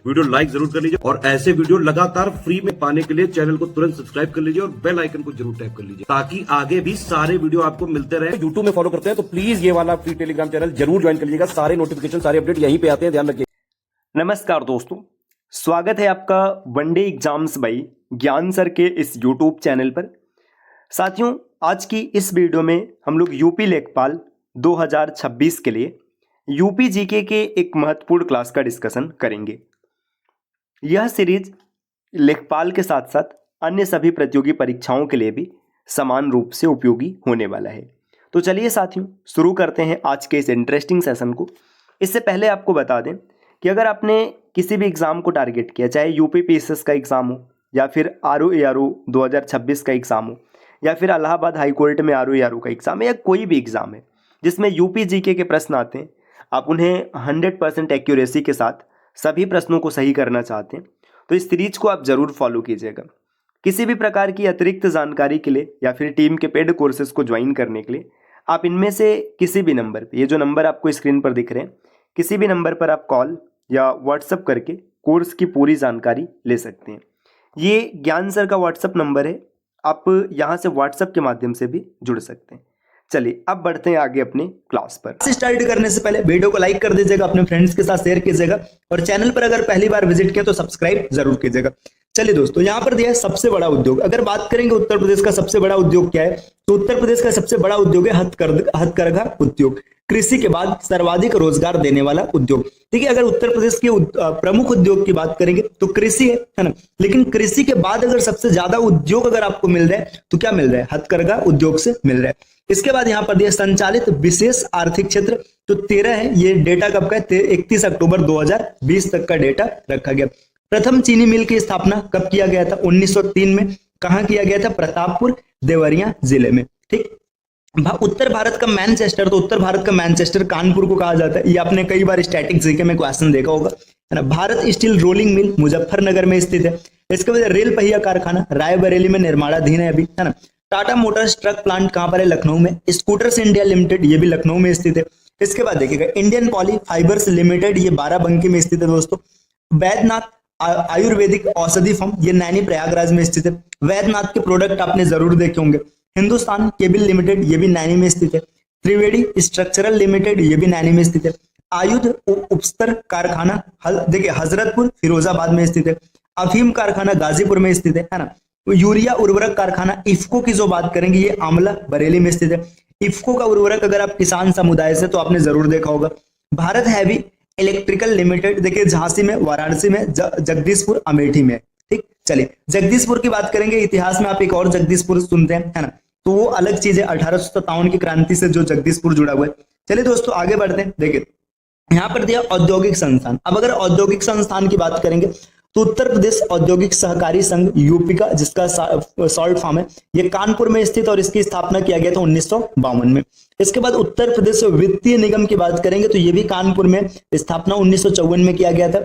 Video like जरूर कर लीजिए और ऐसे वीडियो लगातार फ्री में पाने के लिए चैनल को तुरंत सब्सक्राइब कर लीजिए और बेल आइकन को जरूर टैप कर लीजिए ताकि आगे भी सारे वीडियो आपको मिलते रहे। यूट्यूब में फॉलो करते हैं तो प्लीज ये वाला फ्री टेलीग्राम चैनल जरूर ज्वाइन कर लीजिएगा। सारे नोटिफिकेशन सारे अपडेट यहीं पे आते हैं, ध्यान रखिए। नमस्कार दोस्तों, स्वागत है आपका वनडे एग्जाम्स बाई ज्ञान सर के इस यूट्यूब चैनल पर। साथियों, आज की इस वीडियो में हम लोग यूपी लेखपाल 2026 के लिए यूपी जीके के एक महत्वपूर्ण क्लास का डिस्कशन करेंगे। यह सीरीज लेखपाल के साथ साथ अन्य सभी प्रतियोगी परीक्षाओं के लिए भी समान रूप से उपयोगी होने वाला है। तो चलिए साथियों, शुरू करते हैं आज के इस इंटरेस्टिंग सेशन को। इससे पहले आपको बता दें कि अगर आपने किसी भी एग्ज़ाम को टारगेट किया, चाहे यूपी पीएसएस का एग्ज़ाम हो या फिर आरओ एआरओ 2026 का एग्ज़ाम हो या फिर इलाहाबाद हाई कोर्ट में आरओ एआरओ का एग्ज़ाम है या कोई भी एग्ज़ाम है जिसमें यूपी जीके के प्रश्न आते हैं, आप उन्हें 100% एक्यूरेसी के साथ सभी प्रश्नों को सही करना चाहते हैं तो इस सीरीज को आप ज़रूर फॉलो कीजिएगा। किसी भी प्रकार की अतिरिक्त जानकारी के लिए या फिर टीम के पेड कोर्सेज को ज्वाइन करने के लिए आप इनमें से किसी भी नंबर पर, ये जो नंबर आपको स्क्रीन पर दिख रहे हैं, किसी भी नंबर पर आप कॉल या व्हाट्सएप करके कोर्स की पूरी जानकारी ले सकते हैं। ये ज्ञान सर का व्हाट्सएप नंबर है, आप यहाँ से व्हाट्सएप के माध्यम से भी जुड़ सकते हैं। चलिए अब बढ़ते हैं आगे अपने क्लास पर। स्टार्ट करने से पहले वीडियो को लाइक कर दीजिएगा, अपने फ्रेंड्स के साथ शेयर कीजिएगा और चैनल पर अगर पहली बार विजिट किया तो सब्सक्राइब जरूर कीजिएगा। चलिए दोस्तों, यहाँ पर दिया है सबसे बड़ा उद्योग। अगर बात करेंगे उत्तर प्रदेश का सबसे बड़ा उद्योग क्या है, तो उत्तर प्रदेश का सबसे बड़ा उद्योग है हथकरघा उद्योग। कृषि के बाद सर्वाधिक रोजगार देने वाला उद्योग। देखिए, अगर उत्तर प्रदेश के प्रमुख उद्योग की बात करेंगे तो कृषि है ना, लेकिन कृषि के बाद अगर सबसे ज्यादा उद्योग अगर आपको मिल रहा है तो क्या मिल रहा है, हथकरघा उद्योग से मिल रहा है। इसके बाद यहाँ पर दिया संचालित विशेष आर्थिक क्षेत्र तो 13 है। ये डेटा कब का है, 31 अक्टूबर 2020 तक का डेटा रखा गया। प्रथम चीनी मिल की स्थापना कब किया गया था, 1903 में। कहाँ किया गया था, प्रतापपुर देवरिया जिले में। ठीक, उत्तर भारत का मैनचेस्टर, तो उत्तर भारत का मैनचेस्टर कानपुर को कहा जाता है। ये आपने कई बार स्टैटिक जीके में क्वेश्चन देखा होगा, है ना। Bharat steel rolling mill Muzaffarnagar में स्थित है। इसके बाद रेल पहिया कारखाना रायबरेली में निर्माणाधीन है अभी, है ना। टाटा मोटर्स ट्रक प्लांट कहां पर है, लखनऊ में। स्कूटर्स इंडिया लिमिटेड ये भी लखनऊ में स्थित है। इसके बाद देखिएगा इंडियन पॉली फाइबर्स लिमिटेड, ये बाराबंकी में स्थित है दोस्तों। वैद्यनाथ आयुर्वेदिक औषधि फर्म, ये नैनी प्रयागराज में स्थित है। वैद्यनाथ के प्रोडक्ट आपने जरूर देखे होंगे। हिंदुस्तान केबल लिमिटेड, ये भी नैनी में स्थित है। त्रिवेणी स्ट्रक्चरल लिमिटेड, ये भी नैनी में स्थित है। आयुध उपस्तर कारखाना देखिए हजरतपुर फिरोजाबाद में स्थित है। अफीम कारखाना गाजीपुर में स्थित है ना। यूरिया उर्वरक कारखाना इफ्को की जो बात करेंगे ये आमला बरेली में स्थित है। इफ्को का उर्वरक अगर आप किसान समुदाय से तो आपने जरूर देखा होगा। भारत हैवी इलेक्ट्रिकल लिमिटेड, देखिए झांसी में, वाराणसी में, जगदीशपुर, अमेठी में। ठीक, चलिए जगदीशपुर की बात करेंगे। इतिहास में आप एक और जगदीशपुर सुनते हैं, है ना, तो वो अलग चीज है। 1857 की क्रांति से जो जगदीशपुर जुड़ा हुआ है। चलिए दोस्तों आगे बढ़ते हैं। देखिए यहाँ पर दिया औद्योगिक संस्थान। अब अगर औद्योगिक संस्थान की बात करेंगे तो उत्तर प्रदेश औद्योगिक सहकारी संघ यूपी का, जिसका सॉल्ट फार्म है, ये कानपुर में स्थित और इसकी स्थापना किया गया था 1952 में। इसके बाद उत्तर प्रदेश वित्तीय निगम की बात करेंगे तो ये भी कानपुर में, स्थापना 1954 में किया गया था।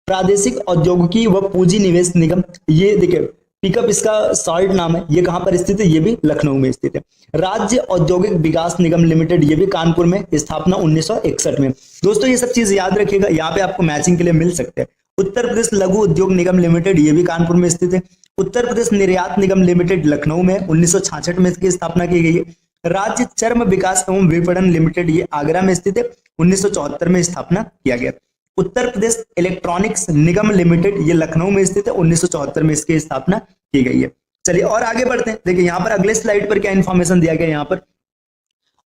प्रादेशिक औद्योगिकी व पूंजी निवेश निगम, ये देखिए पिकअप इसका सॉल्ट नाम है, ये कहां पर स्थित है, ये भी लखनऊ में स्थित है। राज्य औद्योगिक विकास निगम लिमिटेड, ये भी कानपुर में, स्थापना 1961 में। दोस्तों ये सब चीज याद रखिएगा, यहाँ पे आपको मैचिंग के लिए मिल सकते हैं। उत्तर प्रदेश लघु उद्योग निगम लिमिटेड, ये भी कानपुर में स्थित है। उत्तर प्रदेश निर्यात निगम लिमिटेड लखनऊ में 1966 में इसकी स्थापना की गई है। राज्य चर्म विकास एवं विपणन लिमिटेड, ये आगरा में स्थित है, 1974 में स्थापना किया गया। उत्तर प्रदेश इलेक्ट्रॉनिक्स निगम लिमिटेड, ये लखनऊ में स्थित है, 1974 में इसकी स्थापना की गई है। चलिए और आगे बढ़ते हैं। देखिए यहाँ पर अगले स्लाइड पर क्या इंफॉर्मेशन दिया गया, यहाँ पर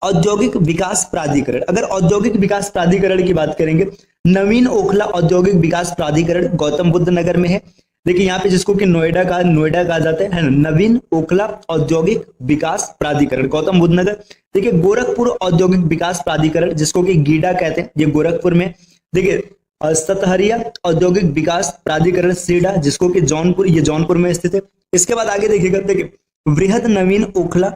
औद्योगिक विकास प्राधिकरण। अगर औद्योगिक विकास प्राधिकरण की बात करेंगे, नवीन ओखला औद्योगिक विकास प्राधिकरण गौतम बुद्ध नगर में है। देखिए यहाँ पे जिसको कि नोएडा कहा जाता है ना, नवीन ओखला औद्योगिक विकास प्राधिकरण गौतम बुद्ध नगर। देखिए गोरखपुर औद्योगिक विकास प्राधिकरण, जिसको कि गीडा कहते हैं, ये गोरखपुर में। देखिए सतहरिया औद्योगिक विकास प्राधिकरण सीडा, जिसको कि जौनपुर, ये जौनपुर में स्थित है। इसके बाद आगे देखिएगा, देखिए वृहद नवीन ओखला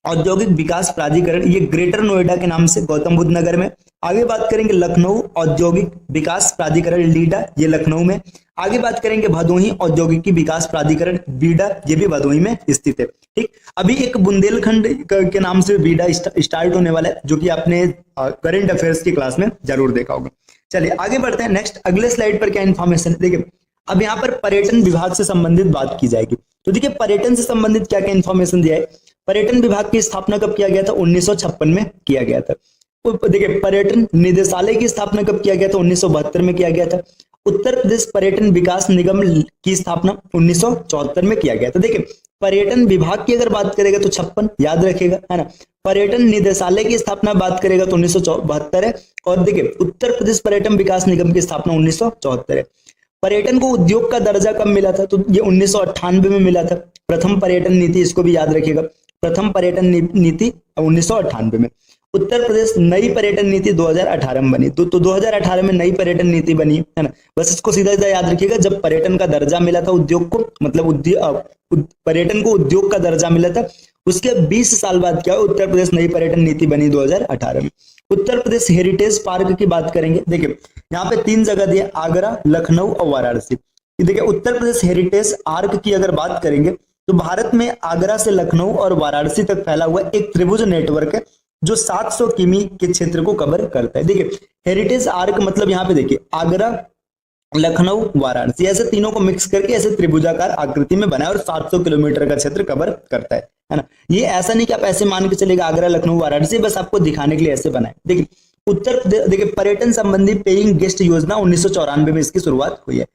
औद्योगिक विकास प्राधिकरण, ये ग्रेटर नोएडा के नाम से गौतम बुद्ध नगर में। आगे बात करेंगे लखनऊ औद्योगिक विकास प्राधिकरण लीडा, ये लखनऊ में। आगे बात करेंगे भदोही औद्योगिकी विकास प्राधिकरण बीडा, ये भी भदोही में स्थित है। ठीक, अभी एक बुंदेलखंड के नाम से बीडा स्टार्ट होने वाला है, जो कि आपने करंट अफेयर्स की क्लास में जरूर देखा होगा। चलिए आगे बढ़ते हैं। नेक्स्ट अगले स्लाइड पर क्या इन्फॉर्मेशन, देखिए अब यहाँ पर पर्यटन विभाग से संबंधित बात की जाएगी। तो देखिए पर्यटन से संबंधित क्या क्या इन्फॉर्मेशन दिया है। पर्यटन विभाग की स्थापना कब किया गया था, 1956 में किया गया था। देखिए पर्यटन निदेशालय की स्थापना कब किया गया था, 1972 में किया गया था। उत्तर प्रदेश पर्यटन विकास निगम की स्थापना 1974 में किया गया था। देखिए पर्यटन विभाग की अगर बात करेगा तो 56 याद रखेगा, है ना। पर्यटन निदेशालय की स्थापना बात करेगा तो 1972 है। और देखिए उत्तर प्रदेश पर्यटन विकास निगम की स्थापना 1974 है। पर्यटन को उद्योग का दर्जा कब मिला था, तो ये 1998 में मिला था। प्रथम पर्यटन नीति, इसको भी याद रखिएगा, प्रथम पर्यटन नीति 1998 में। उत्तर प्रदेश नई पर्यटन नीति 2018 में बनी। तो 2018 में नई पर्यटन नीति बनी, है ना। बस इसको सीधा सीधा याद रखिएगा, जब पर्यटन का दर्जा मिला था उद्योग को, मतलब पर्यटन को उद्योग का दर्जा मिला था, उसके 20 साल बाद क्या, उत्तर प्रदेश नई पर्यटन नीति बनी 2018 में। उत्तर प्रदेश हेरिटेज पार्क की बात करेंगे। देखिए यहाँ पे 3 जगह दिए, आगरा, लखनऊ और वाराणसी। देखिए उत्तर प्रदेश हेरिटेज आर्क की अगर बात करेंगे तो भारत में आगरा से लखनऊ और वाराणसी तक फैला हुआ एक त्रिभुज नेटवर्क है जो 700 किमी के क्षेत्र को कवर करता है। देखिए हेरिटेज आर्क मतलब यहाँ पे देखिए आगरा, लखनऊ, वाराणसी, ऐसे तीनों को मिक्स करके ऐसे त्रिभुजाकार आकृति में बना है और 700 किलोमीटर का क्षेत्र कवर करता है ना। ये ऐसा नहीं कि आप ऐसे मान के चलेगा आगरा, लखनऊ, वाराणसी, बस आपको दिखाने के लिए ऐसे बना है। देखिए उत्तर प्रदेश, देखिए पर्यटन संबंधी पेइंग गेस्ट योजना 1994 में इसकी शुरुआत हुई है।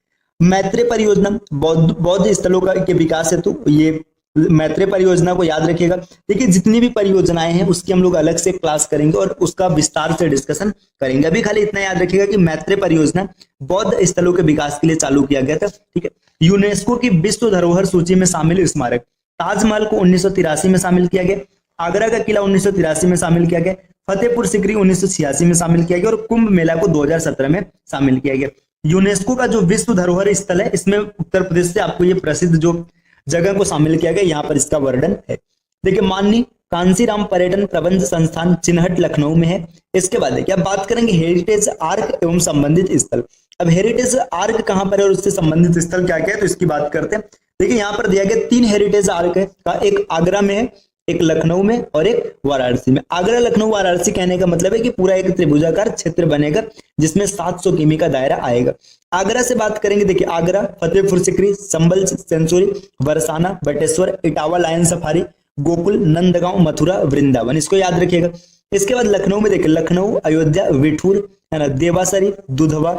मैत्री परियोजना बौद्ध स्थलों के विकास हेतु, ये मैत्री परियोजना को याद रखिएगा। देखिए जितनी भी परियोजनाएं हैं उसकी हम लोग अलग से क्लास करेंगे और उसका विस्तार से डिस्कशन करेंगे। अभी खाली इतना याद रखिएगा कि मैत्री परियोजना बौद्ध स्थलों के विकास के लिए चालू किया गया था, ठीक है। यूनेस्को की विश्व धरोहर सूची में शामिल स्मारक, ताजमहल को 1983 में शामिल किया गया, आगरा का किला 1983 में शामिल किया गया, फतेहपुर सिकरी 1986 में शामिल किया गया और कुंभ मेला को 2017 में शामिल किया गया। यूनेस्को का जो विश्व धरोहर स्थल है, इसमें उत्तर प्रदेश से आपको ये प्रसिद्ध जो जगह को शामिल किया गया, यहाँ पर इसका वर्णन है। देखिए माननीय कांसीराम पर्यटन प्रबंध संस्थान चिन्हट लखनऊ में है। इसके बाद देखिए अब बात करेंगे हेरिटेज आर्क एवं संबंधित स्थल। अब हेरिटेज आर्क कहाँ पर है और उससे संबंधित स्थल क्या क्या है, तो इसकी बात करते हैं। देखिए यहाँ पर दिया गया 3 हेरिटेज आर्क है का, एक आगरा में है, एक लखनऊ में और एक वाराणसी में। आगरा, लखनऊ, वाराणसी कहने का मतलब है कि पूरा एक त्रिभुजाकार क्षेत्र बनेगा जिसमें 700 किमी का दायरा आएगा। आगरा से बात करेंगे, देखिए Agra, Fatehpur Sikri, Chambal sanctuary, Barsana, Bateshwar, Etawah lion safari, Gokul, Nandgaon, Mathura, Vrindavan, इसको याद रखिएगा। इसके बाद लखनऊ में देखिए लखनऊ, अयोध्या, विठूर, है ना, देवासरी, दुधवा,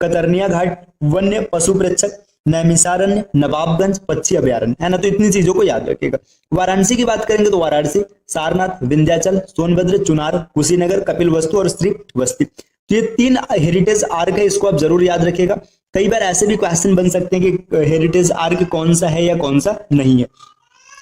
कतरनिया घाट, वन्य पशु प्रेक्षक, नैमिषारण्य, नवाबगंज, पक्षी अभयारण्य, है ना। तो इतनी चीजों को याद रखिएगा। वाराणसी की बात करेंगे तो वाराणसी, सारनाथ, विंध्याचल, सोनभद्र, चुनार, कुशीनगर, कपिलवस्तु और श्रीवस्ती। तो ये 3 हेरिटेज आर्क है, इसको आप जरूर याद रखिएगा। कई बार ऐसे भी क्वेश्चन बन सकते हैं कि हेरिटेज आर्क कौन सा है या कौन सा नहीं है।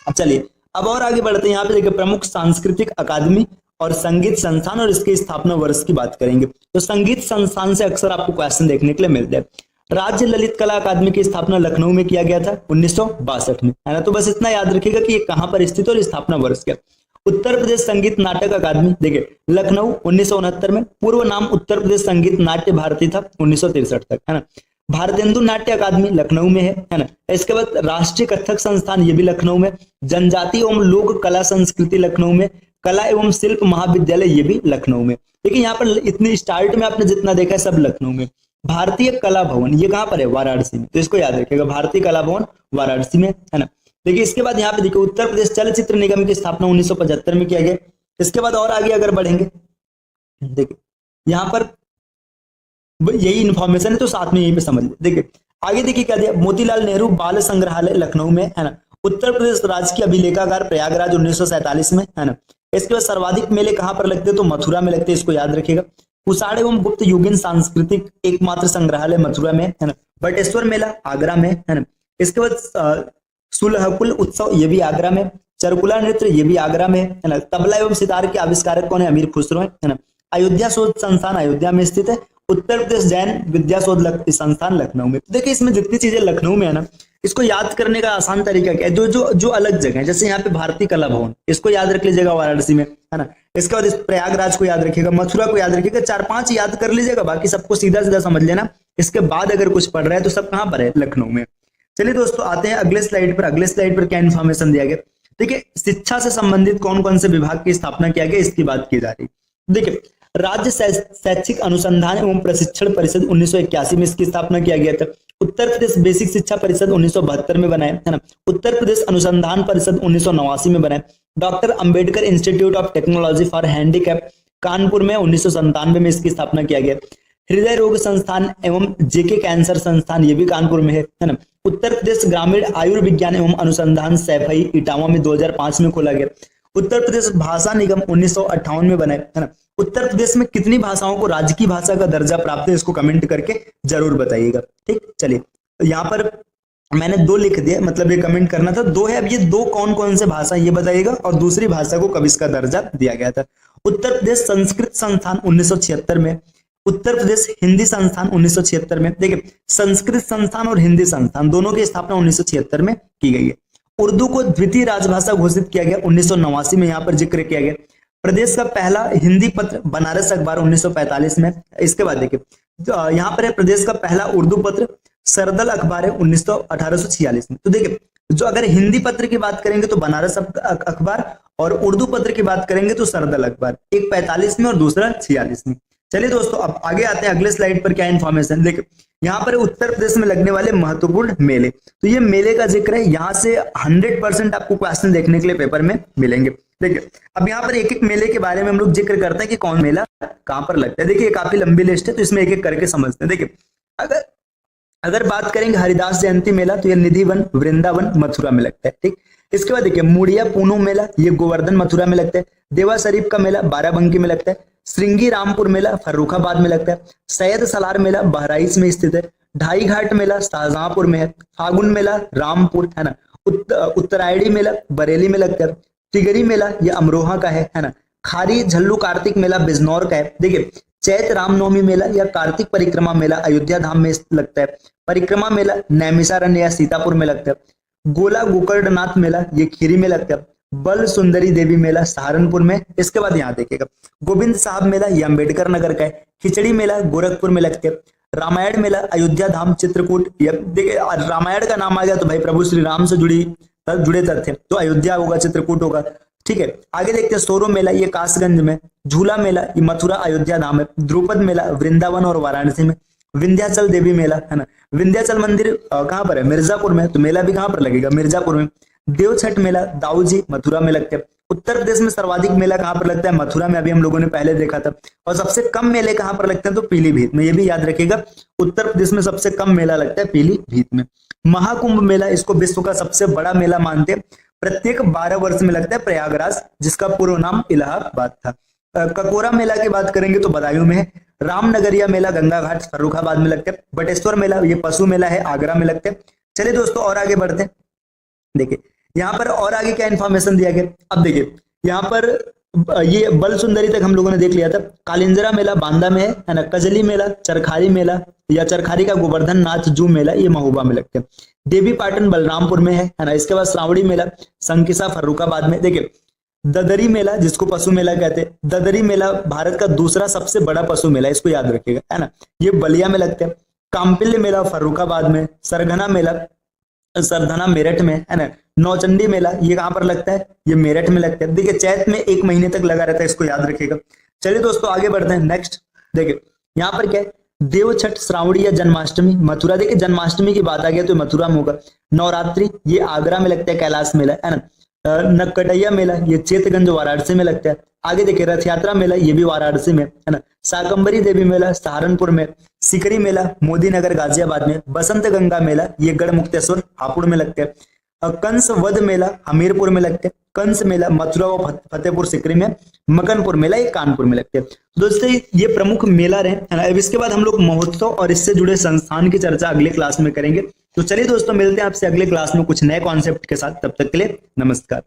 अब चलिए अब और आगे बढ़ते हैं। यहाँ पे देखिए प्रमुख सांस्कृतिक अकादमी और संगीत संस्थान और इसके स्थापना वर्ष की बात करेंगे। तो संगीत संस्थान से अक्सर आपको क्वेश्चन देखने के लिए मिलते हैं। राज्य ललित कला अकादमी की स्थापना लखनऊ में किया गया था 1962 में, है ना। तो बस इतना याद रखिएगा कि ये कहां पर स्थित है और स्थापना वर्ष क्या। उत्तर प्रदेश संगीत नाटक अकादमी, देखिए लखनऊ 1969 में, पूर्व नाम उत्तर प्रदेश संगीत नाट्य भारती था 1963 तक, है ना। भारतेंदु नाट्य अकादमी लखनऊ में है ना। इसके बाद राष्ट्रीय कथक संस्थान, ये भी लखनऊ में। जनजाति एवं लोक कला संस्कृति लखनऊ में। कला एवं शिल्प महाविद्यालय, ये भी लखनऊ में। देखिए यहाँ पर इतनी स्टार्ट में आपने जितना देखा है सब लखनऊ में। भारतीय कला भवन, ये कहां पर है, वाराणसी में। तो इसको याद रखिएगा, भारतीय कला भवन वाराणसी में, है ना। देखिए इसके बाद यहाँ पे देखिए उत्तर प्रदेश चलचित्र निगम की स्थापना 1975 में किया गया। इसके बाद और आगे अगर बढ़ेंगे, देखिए यहाँ पर यही इंफॉर्मेशन है तो साथ में यहीं पे समझ लीजिए। देखिए आगे देखिए क्या दिया, मोतीलाल नेहरू बाल संग्रहालय लखनऊ में, है ना। उत्तर प्रदेश राजकीय अभिलेखागार प्रयागराज 1947 में, है ना। इसके बाद सर्वाधिक मेले कहां पर लगते हैं, तो मथुरा में लगते हैं, इसको याद रखिएगा। कुषाण एवं गुप्त युगीन सांस्कृतिक एकमात्र संग्रहालय मथुरा में, है ना। बटेश्वर मेला आगरा में, है ना। इसके बाद सुलहकुल उत्सव, ये भी आगरा में। चरकुला नृत्य, ये भी आगरा में, है ना। तबला एवं सितार के आविष्कारक कौन है, अमीर खुसरो है ना। अयोध्या शोध संस्थान अयोध्या में स्थित है। उत्तर प्रदेश जैन विद्या शोध संस्थान लखनऊ में। देखिए इसमें जितनी चीजें लखनऊ में है ना, इसको याद करने का आसान तरीका क्या है, जो जो जो अलग जगह है, जैसे यहाँ पे भारतीय कला भवन, इसको याद रख लीजिएगा वाराणसी में, है ना। इसके बाद इस प्रयागराज को याद रखिएगा, मथुरा को याद रखिएगा, 4-5 याद कर लीजिएगा, बाकी सबको सीधा सीधा समझ लेना। इसके बाद अगर कुछ पढ़ रहा है तो सब कहाँ पर है, लखनऊ में। चलिए दोस्तों आते हैं अगले स्लाइड पर। अगले स्लाइड पर क्या इन्फॉर्मेशन दिया गया, देखिए शिक्षा से संबंधित कौन कौन से विभाग की स्थापना किया गया, इसकी बात की जा रही है। देखिए राज्य शैक्षिक अनुसंधान एवं प्रशिक्षण परिषद 1981 में इसकी स्थापना किया गया था। उत्तर प्रदेश बेसिक शिक्षा परिषद 1972 में बनाए, है ना। उत्तर प्रदेश अनुसंधान परिषद 1989 में बनाए। Doctor Ambedkar institute of technology for handicap Kanpur में 1997 में इसकी स्थापना किया गया। हृदय रोग संस्थान एवं जेके कैंसर संस्थान ये भी कानपुर में है ना। उत्तर प्रदेश ग्रामीण आयुर्विज्ञान एवं अनुसंधान सैफई इटावा में 2005 में खोला गया। उत्तर प्रदेश भाषा निगम 1958 में बना है ना। उत्तर प्रदेश में कितनी भाषाओं को राजकीय भाषा का दर्जा प्राप्त है, इसको कमेंट करके जरूर बताइएगा। ठीक, चलिए यहाँ पर मैंने 2 लिख दिया, मतलब ये कमेंट करना था 2 है। अब ये 2 कौन कौन से भाषा ये बताइएगा, और दूसरी भाषा को कब इसका दर्जा दिया गया था। उत्तर प्रदेश संस्कृत संस्थान 1976 में, उत्तर प्रदेश हिंदी संस्थान 1976 में। देखिए संस्कृत संस्थान और हिंदी संस्थान दोनों की स्थापना 1976 में की गई है। उर्दू को द्वितीय राजभाषा घोषित किया गया 1989 में, यहाँ पर जिक्र किया गया। प्रदेश का पहला हिंदी पत्र बनारस अखबार 1945 में। इसके बाद देखिए यहाँ पर है प्रदेश का पहला उर्दू पत्र सरदल अखबार है 1846 में। तो देखिए जो अगर हिंदी पत्र की बात करेंगे तो बनारस अखबार, और उर्दू पत्र की बात करेंगे तो सरदल अखबार, एक 45 में और दूसरा 46 में। चलिए दोस्तों अब आगे आते हैं अगले स्लाइड पर। क्या इंफॉर्मेशन देखिए यहाँ पर उत्तर प्रदेश में लगने वाले महत्वपूर्ण मेले, तो ये मेले का जिक्र है। यहाँ से 100% आपको क्वेश्चन देखने के लिए पेपर में मिलेंगे। देखिए अब यहाँ पर एक एक मेले के बारे में हम लोग जिक्र करते हैं कि कौन मेला कहाँ पर लगता है। देखिए काफी लंबी लिस्ट है, तो इसमें एक एक करके समझते हैं। देखिए अगर बात करेंगे हरिदास जयंती मेला, तो ये निधिवन वृंदावन मथुरा में लगता है। ठीक, इसके बाद देखिए मुड़िया पूनू मेला, ये गोवर्धन मथुरा में लगता है। देवा शरीफ का मेला बाराबंकी में लगता है। श्रृंगी रामपुर मेला फर्रुखाबाद में लगता है। सैयद सलार मेला बहराइच में स्थित है। ढाई घाट मेला शाहजहांपुर में है। फागुन मेला रामपुर, है ना। उत्तरायणी मेला बरेली में लगता है। टिगरी मेला ये अमरोहा का है ना। खारी झल्लू कार्तिक मेला बिजनौर का है। देखिए चैत रामनवमी मेला या कार्तिक परिक्रमा मेला अयोध्या धाम में लगता है। परिक्रमा मेला नैमिषारण्य या सीतापुर में लगता है। गोला गोकर्णनाथ मेला ये खीरी में लगता है। बल सुंदरी देवी मेला सहारनपुर में। इसके बाद यहाँ देखिएगा गोविंद साहब मेला ये अम्बेडकर नगर का है। खिचड़ी मेला गोरखपुर में लगता है। रामायण मेला अयोध्या धाम चित्रकूट, ये देखिए रामायण का नाम आ गया तो भाई प्रभु श्री राम से जुड़े तथ्य, तो अयोध्या होगा, चित्रकूट होगा। ठीक है, आगे देखते हैं सोरो मेला ये कासगंज में। झूला मेला ये मथुरा अयोध्या धाम है। द्रुपद मेला वृंदावन और वाराणसी में। विंध्याचल देवी मेला, है ना। विंध्याचल मंदिर कहाँ पर है, मिर्जापुर में, तो मेला भी कहाँ पर लगेगा, मिर्जापुर में। देव छठ मेला दाऊजी मथुरा में लगता है। उत्तर प्रदेश में सर्वाधिक मेला कहाँ पर लगता है, मथुरा में, अभी हम लोगों ने पहले देखा था। और सबसे कम मेले कहाँ पर लगते हैं, तो पीलीभीत में। ये भी याद रखिएगा, उत्तर प्रदेश में सबसे कम मेला लगता है पीलीभीत में। महाकुंभ मेला इसको विश्व का सबसे बड़ा मेला मानते हैं। प्रत्येक 12 वर्ष में लगता है प्रयागराज, जिसका पूर्व नाम इलाहाबाद था। ककोरा मेला की बात करेंगे तो बदायूं में है। रामनगरिया मेला गंगा घाट फर्रुखाबाद में लगता है। बटेश्वर मेला ये पशु मेला है, आगरा में लगता है। चलिए दोस्तों और आगे बढ़ते हैं। देखिए यहाँ पर और आगे क्या इंफॉर्मेशन दिया गया, अब देखिए यहाँ पर ये बल सुंदरी तक हम लोगों ने देख लिया था। कालिंजरा मेला बांदा में है ना। कजली मेला चरखारी मेला या चरखारी का गोवर्धन नाथ जू मेला ये महोबा में लगते हैं। देवी पाटन बलरामपुर में है ना। इसके बाद श्रावणी मेला संकिसा फर्रुखाबाद में। देखिए ददरी मेला जिसको पशु मेला कहते हैं, ददरी मेला भारत का दूसरा सबसे बड़ा पशु मेला, इसको याद रखिएगा, है ना। ये बलिया में लगता है। काम्पिल्य मेला फर्रुखाबाद में। सरगना मेला सरधना मेरठ में, है ना। नौचंडी मेला ये कहाँ पर लगता है, ये मेरठ में लगता है। देखिए चैत में 1 महीने तक लगा रहता है, इसको याद रखिएगा। चलिए दोस्तों आगे बढ़ते हैं। नेक्स्ट देखिए यहाँ पर क्या है, देव छठ श्रावणी या जन्माष्टमी मथुरा। देखिए जन्माष्टमी की बात आ गया तो मथुरा में होगा। नवरात्रि ये आगरा में लगता है, कैलाश मेला, है ना। नकटैया मेला ये चेतगंज वाराणसी में लगता है। आगे देखिए रथ यात्रा मेला ये भी वाराणसी में, है ना। शाकंबरी देवी मेला सहारनपुर में। सिकरी मेला मोदी नगर गाजियाबाद में। बसंत गंगा मेला ये गढ़ मुक्तेश्वर हापुड़ में लगता है। कंस वध मेला हमीरपुर में लगता है। कंस मेला मथुरा व फतेहपुर सिकरी में। मकनपुर मेला ये कानपुर में लगते हैं। तो दोस्तों ये प्रमुख मेला रहे, है ना। अब इसके बाद हम लोग महोत्सव और इससे जुड़े संस्थान की चर्चा अगले क्लास में करेंगे। तो चलिए दोस्तों मिलते हैं आपसे अगले क्लास में कुछ नए कॉन्सेप्ट के साथ। तब तक के लिए नमस्कार।